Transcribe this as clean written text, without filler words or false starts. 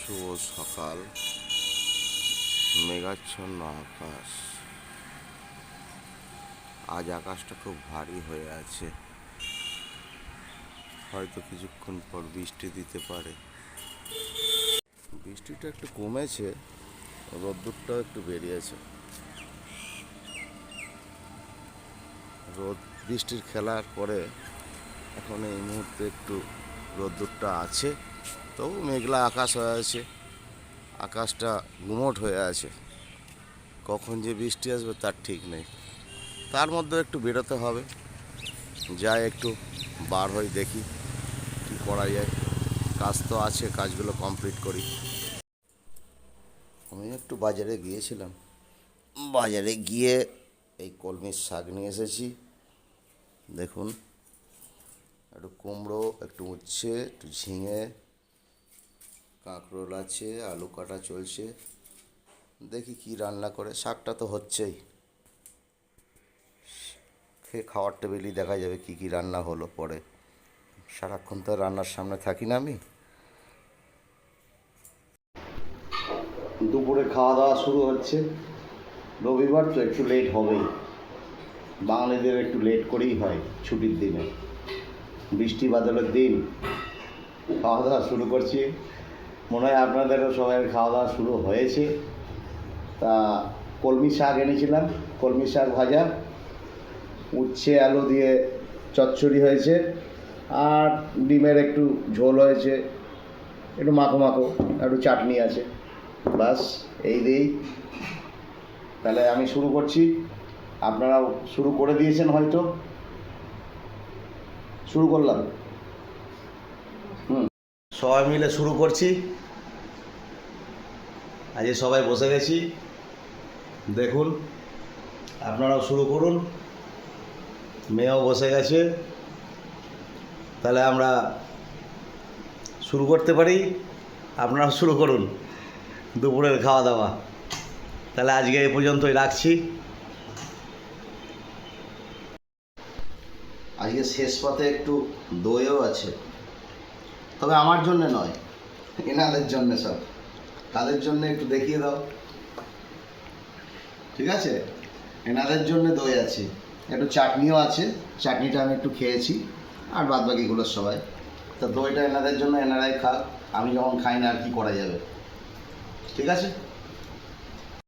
শুভ সকাল, মেঘাচ্ছন্ন আকাশ। আজ আকাশটা খুব ভারী হয়ে আছে, হয়তো কিছুক্ষণ পর বৃষ্টি দিতে পারে। বৃষ্টিটা একটু কমেছে, রোদ্দুরটাও একটু বেরিয়েছে। বৃষ্টির খেলার পরে এখন এই মুহূর্তে একটু রোদ্দুরটা আছে, তবু মেঘলা আকাশ হয়ে আছে, আকাশটা গুমোট হয়ে আছে। কখন যে বৃষ্টি আসবে তার ঠিক নেই। তার মধ্যে একটু বেরোতে হবে, যাই একটু বার হই, দেখি কী করা যায়। কাজ তো আছে, কাজগুলো কমপ্লিট করি। আমি একটু বাজারে গিয়েছিলাম, বাজারে গিয়ে এই কলমির শাক নিয়ে এসেছি। দেখুন, একটু কুমড়ো, একটু উচ্ছে, একটু ঝিঙে, কাঁকরোল আছে, আলু কাটা চলছে। দেখি কি রান্না করে। শাকটা তো হচ্ছেই, খেয়ে খাওয়ার টেবিলই দেখা যাবে কি কি রান্না হলো পরে। সারাক্ষণ তো রান্নার সামনে থাকি না আমি। দুপুরে খাওয়া দাওয়া শুরু হচ্ছে। রবিবার তো একটু লেট হবেই, বাঙালিদের একটু লেট করেই হয় ছুটির দিনে। বৃষ্টি বাদলের দিন খাওয়া দাওয়া শুরু করছি। মনে হয় আপনাদেরও সবাই খাওয়া দাওয়া শুরু হয়েছে। তা কলমি শাক এনেছিলাম, কলমি শাক ভাজা, উচ্ছে আলু দিয়ে চচ্চড়ি হয়েছে, আর ডিমের একটু ঝোল হয়েছে, একটু মাখো মাখো, একটু চাটনি আছে। বাস এই দিয়েই তাহলে আমি শুরু করছি। আপনারাও শুরু করে দিয়েছেন হয়তো। শুরু করলাম। সবাই মিলে শুরু করছি। আজকে সবাই বসে গেছি, দেখুন আপনারাও শুরু করুন। মেয়েও বসে গেছে, তাহলে আমরা শুরু করতে পারি। আপনারাও শুরু করুন দুপুরের খাওয়া দাওয়া। তাহলে আজকে এই পর্যন্তই রাখছি। আজকে শেষ পাতে একটু দইও আছে, তবে আমার জন্য নয়, এনাদের জন্যে। সব তাদের জন্য একটু দেখিয়ে দাও, ঠিক আছে? এনাদের জন্য দই আছে, একটু চাটনিও আছে। চাটনিটা আমি একটু খেয়েছি, আর বাদ বাকিগুলো সবাই। তা দইটা এনাদের জন্য, এনারাই খাক। আমি যখন খাই না আর কি করা যাবে, ঠিক আছে?